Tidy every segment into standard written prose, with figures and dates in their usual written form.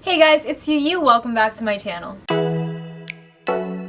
Hey guys, it's siu-yee. Welcome back to my channel.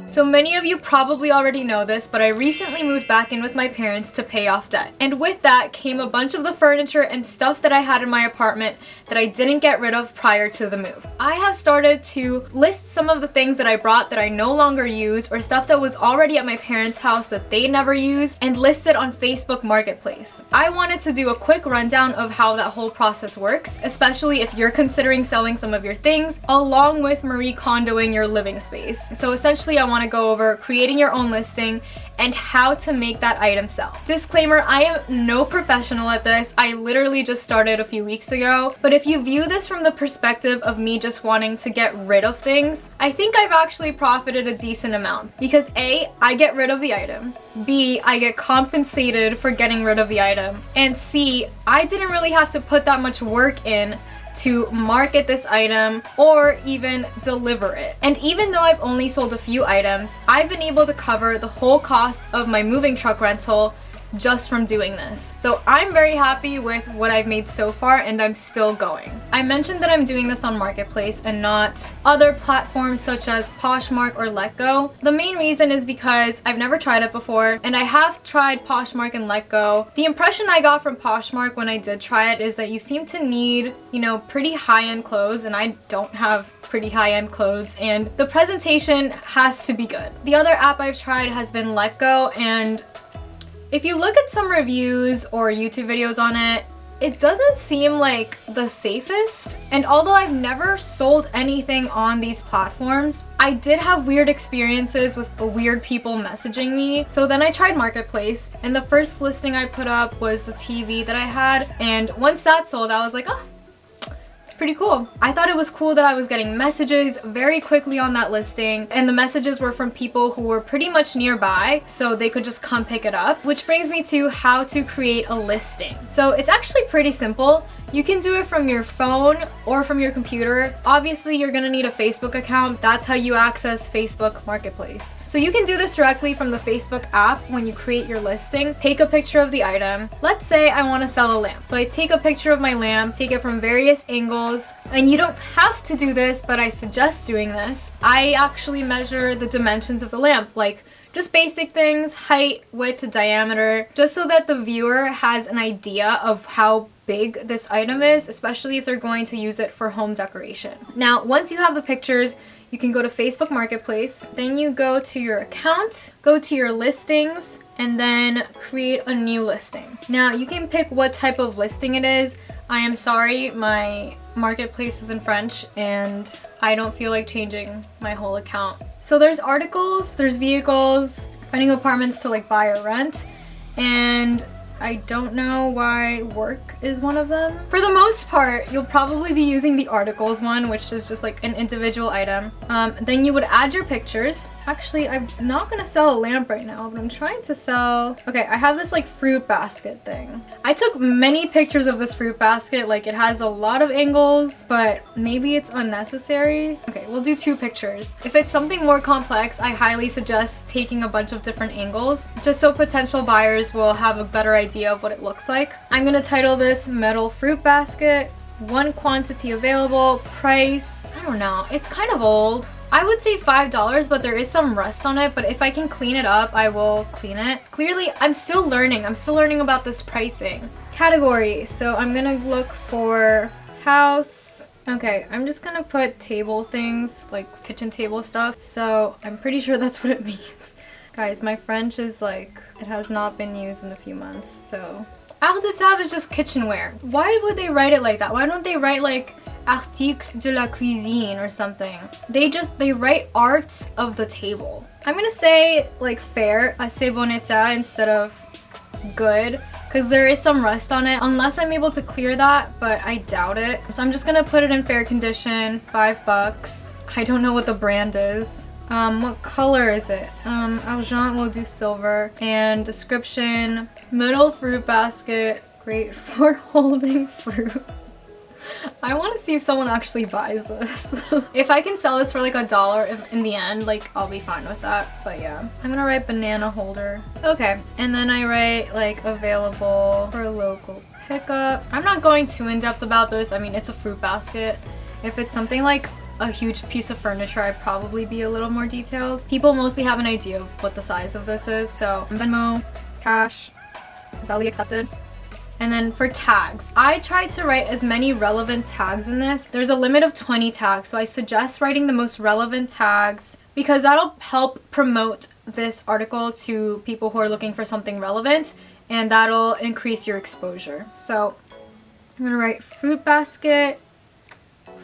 So many of you probably already know this, but I recently moved back in with my parents to pay off debt. And with that came a bunch of the furniture and stuff that I had in my apartment that I didn't get rid of prior to the move. I have started to list some of the things that I brought that I no longer use, or stuff that was already at my parents' house that they never use, and list it on Facebook Marketplace. I wanted to do a quick rundown of how that whole process works, especially if you're considering selling some of your things, along with Marie Kondoing your living space. So essentially I want to go over creating your own listing and how to make that item sell. Disclaimer, I am no professional at this. I literally just started a few weeks ago. But if you view this from the perspective of me just wanting to get rid of things, I think I've actually profited a decent amount. Because A, I get rid of the item. B, I get compensated for getting rid of the item. And C, I didn't really have to put that much work in to market this item or even deliver it. And even though I've only sold a few items, I've been able to cover the whole cost of my moving truck rental just from doing this. So I'm very happy with what I've made so far, and I'm still going. I mentioned that I'm doing this on Marketplace and not other platforms such as Poshmark or Letgo. The main reason is because I've never tried it before, and I have tried Poshmark and Letgo. The impression I got from Poshmark when I did try it is that you seem to need, you know, pretty high-end clothes, and I don't have pretty high-end clothes, and the presentation has to be good. The other app I've tried has been Letgo, and if you look at some reviews or YouTube videos on it, it doesn't seem like the safest. And although I've never sold anything on these platforms, I did have weird experiences with weird people messaging me. So then I tried Marketplace, and the first listing I put up was the TV that I had. And once that sold, I was like, oh, pretty cool. I thought it was cool that I was getting messages very quickly on that listing, and the messages were from people who were pretty much nearby, so they could just come pick it up. Which brings me to how to create a listing. So it's actually pretty simple. You can do it from your phone or from your computer. Obviously, you're gonna need a Facebook account. That's how you access Facebook Marketplace. So you can do this directly from the Facebook app when you create your listing. Take a picture of the item. Let's say I want to sell a lamp. So I take a picture of my lamp, take it from various angles, and you don't have to do this, but I suggest doing this. I actually measure the dimensions of the lamp, like just basic things, height, width, diameter, just so that the viewer has an idea of how big this item is, especially if they're going to use it for home decoration. Now, once you have the pictures, you can go to Facebook Marketplace, then you go to your account, go to your listings, and then create a new listing. Now, you can pick what type of listing it is. I am sorry, my Marketplace is in French, and I don't feel like changing my whole account. So there's articles, there's vehicles, finding apartments to like buy or rent, and I don't know why work is one of them. For the most part, you'll probably be using the articles one, which is just like an individual item. Then you would add your pictures. Actually, I'm not gonna sell a lamp right now, but I'm trying to sell... Okay, I have this like fruit basket thing. I took many pictures of this fruit basket. Like, it has a lot of angles, but maybe it's unnecessary. Okay, we'll do 2 pictures. If it's something more complex, I highly suggest taking a bunch of different angles, just so potential buyers will have a better idea of what it looks like. I'm gonna title this metal fruit basket, 1 quantity available, price, I don't know, it's kind of old. I would say $5, but there is some rust on it, but if I can clean it up, I will clean it. Clearly, I'm still learning about this pricing. Category, so I'm gonna look for house. Okay, I'm just gonna put table things, like kitchen table stuff, so I'm pretty sure that's what it means. Guys, my French is like, it has not been used in a few months, so. Art de table is just kitchenware. Why would they write it like that? Why don't they write like article de la cuisine or something? They write arts of the table. I'm gonna say like fair, assez bon état instead of good, because there is some rust on it, unless I'm able to clear that, but I doubt it. So I'm just gonna put it in fair condition, $5. I don't know what the brand is. What color is it? Argent, will do silver. And description, metal fruit basket, great for holding fruit. I want to see if someone actually buys this. If I can sell this for like $1 in the end, like I'll be fine with that. But yeah, I'm gonna write banana holder. Okay, and then I write like available for local pickup. I'm not going too in depth about this. I mean, it's a fruit basket. If it's something like a huge piece of furniture, I'd probably be a little more detailed. People mostly have an idea of what the size of this is, so Venmo, cash, Zelle accepted. And then for tags, I tried to write as many relevant tags in this. There's a limit of 20 tags, so I suggest writing the most relevant tags because that'll help promote this article to people who are looking for something relevant, and that'll increase your exposure. So I'm gonna write fruit basket,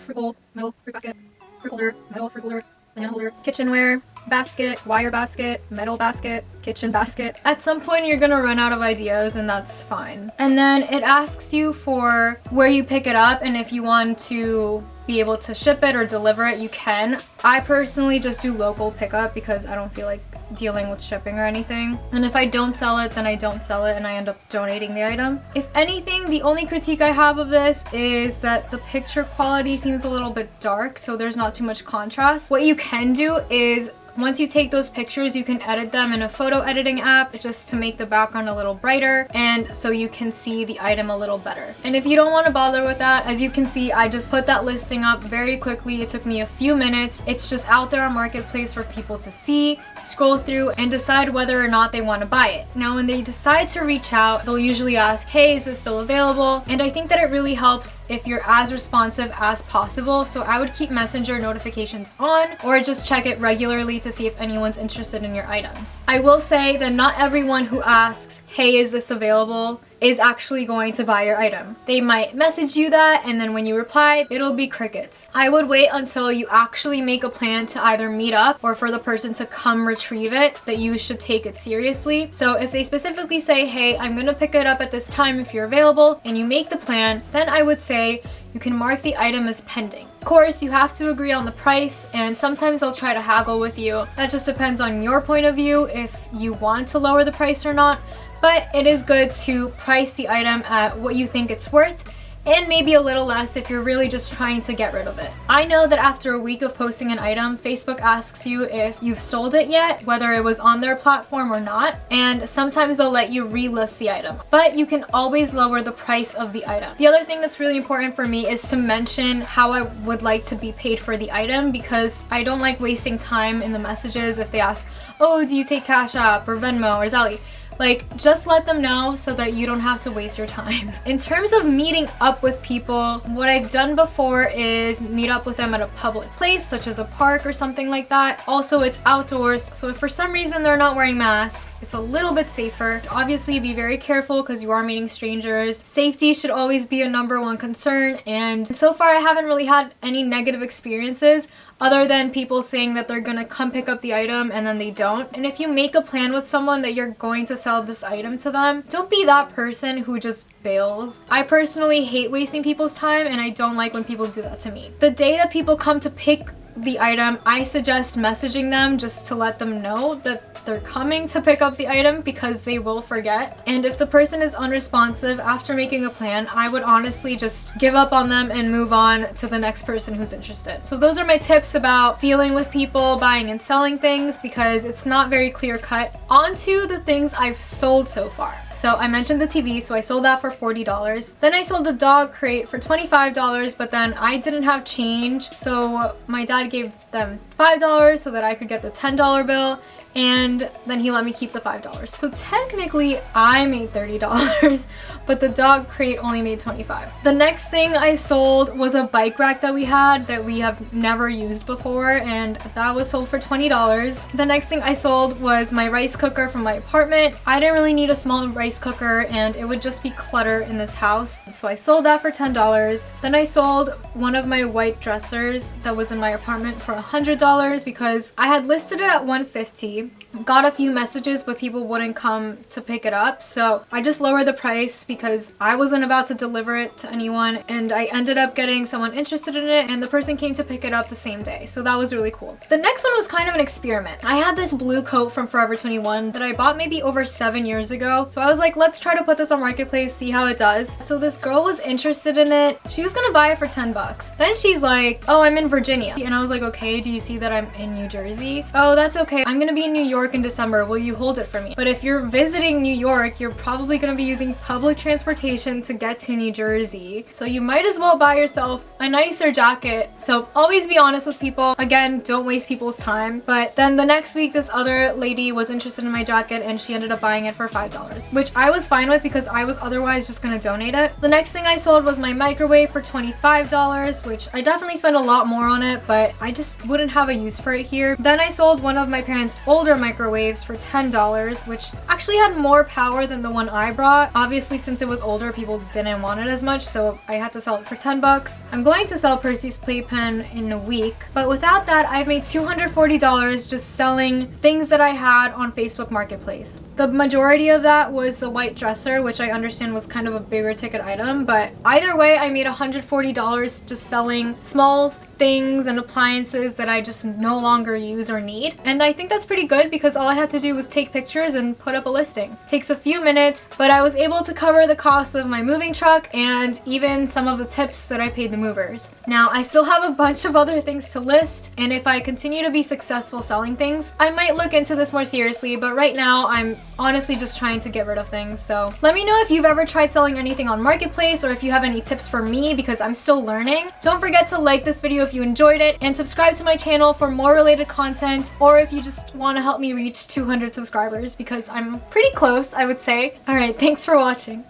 fruit bowl, metal, fruit basket, fruit holder, metal, fruit holder, banana holder, kitchenware, basket, wire basket, metal basket, kitchen basket. At some point you're gonna run out of ideas, and that's fine. And then it asks you for where you pick it up, and if you want to be able to ship it or deliver it, you can. I personally just do local pickup because I don't feel like dealing with shipping or anything. And if I don't sell it, then I don't sell it and I end up donating the item. If anything, the only critique I have of this is that the picture quality seems a little bit dark, so there's not too much contrast. What you can do is once you take those pictures, you can edit them in a photo editing app just to make the background a little brighter and so you can see the item a little better. And if you don't want to bother with that, as you can see, I just put that listing up very quickly. It took me a few minutes. It's just out there on Marketplace for people to see, scroll through, and decide whether or not they want to buy it. Now, when they decide to reach out, they'll usually ask, hey, is this still available? And I think that it really helps if you're as responsive as possible. So I would keep Messenger notifications on or just check it regularly to see if anyone's interested in your items. I will say that not everyone who asks, hey, is this available, is actually going to buy your item. They might message you that, and then when you reply, it'll be crickets. I would wait until you actually make a plan to either meet up or for the person to come retrieve it, that you should take it seriously. So if they specifically say, hey, I'm gonna pick it up at this time if you're available, and you make the plan, then I would say you can mark the item as pending. Of course, you have to agree on the price, and sometimes they'll try to haggle with you. That just depends on your point of view if you want to lower the price or not. But it is good to price the item at what you think it's worth, and maybe a little less if you're really just trying to get rid of it. I know that after a week of posting an item, Facebook asks you if you've sold it yet, whether it was on their platform or not, and sometimes they'll let you relist the item. But you can always lower the price of the item. The other thing that's really important for me is to mention how I would like to be paid for the item, because I don't like wasting time in the messages if they ask, oh, do you take Cash App or Venmo or Zelle? Like, just let them know so that you don't have to waste your time. In terms of meeting up with people, what I've done before is meet up with them at a public place, such as a park or something like that. Also, it's outdoors, so if for some reason they're not wearing masks, it's a little bit safer. Obviously, be very careful because you are meeting strangers. Safety should always be a #1 concern, and so far I haven't really had any negative experiences other than people saying that they're gonna come pick up the item and then they don't. And if you make a plan with someone that you're going to sell this item to them, don't be that person who just bails. I personally hate wasting people's time, and I don't like when people do that to me. The day that people come to pick the item, I suggest messaging them just to let them know that they're coming to pick up the item, because they will forget. And if the person is unresponsive after making a plan, I would honestly just give up on them and move on to the next person who's interested. So those are my tips about dealing with people, buying and selling things, because it's not very clear cut. On to the things I've sold so far. So I mentioned the TV, so I sold that for $40. Then I sold a dog crate for $25, but then I didn't have change, so my dad gave them $5 so that I could get the $10 bill, and then he let me keep the $5. So technically I made $30, but the dog crate only made $25. The next thing I sold was a bike rack that we had that we have never used before, and that was sold for $20. The next thing I sold was my rice cooker from my apartment. I didn't really need a small rice cooker, and it would just be clutter in this house, so I sold that for $10. Then I sold one of my white dressers that was in my apartment for $100 because I had listed it at $150. Got a few messages, but people wouldn't come to pick it up, so I just lowered the price because I wasn't about to deliver it to anyone, and I ended up getting someone interested in it, and the person came to pick it up the same day, so that was really cool. The next one was kind of an experiment. I had this blue coat from Forever 21 that I bought maybe over 7 years ago, so I was like, let's try to put this on Marketplace, see how it does. So this girl was interested in it. She was gonna buy it for 10 bucks. Then she's like, oh, I'm in Virginia. And I was like, okay, do you see that I'm in New Jersey? Oh, that's okay. I'm gonna be in New York in December. Will you hold it for me? But if you're visiting New York, you're probably gonna be using public transportation to get to New Jersey. So you might as well buy yourself a nicer jacket. So always be honest with people. Again, don't waste people's time. But then the next week, this other lady was interested in my jacket and she ended up buying it for $5, which I was fine with because I was otherwise just gonna donate it. The next thing I sold was my microwave for $25, which I definitely spent a lot more on it, but I just wouldn't have a use for it here. Then I sold one of my parents' older microwaves for $10, which actually had more power than the one I brought. Obviously, since it was older, people didn't want it as much, so I had to sell it for 10 bucks. I'm going to sell Percy's playpen in a week, but without that, I've made $240 just selling things that I had on Facebook Marketplace. The majority of that was the white dresser, which I understand was kind of a bigger ticket item, but either way, I made $140 just selling small things and appliances that I just no longer use or need. And I think that's pretty good because all I had to do was take pictures and put up a listing. It takes a few minutes, but I was able to cover the cost of my moving truck and even some of the tips that I paid the movers. Now, I still have a bunch of other things to list, and if I continue to be successful selling things, I might look into this more seriously, but right now I'm honestly just trying to get rid of things. So let me know if you've ever tried selling anything on Marketplace or if you have any tips for me because I'm still learning. Don't forget to like this video if you enjoyed it and subscribe to my channel for more related content, or if you just want to help me reach 200 subscribers because I'm pretty close, I would say. Alright, thanks for watching.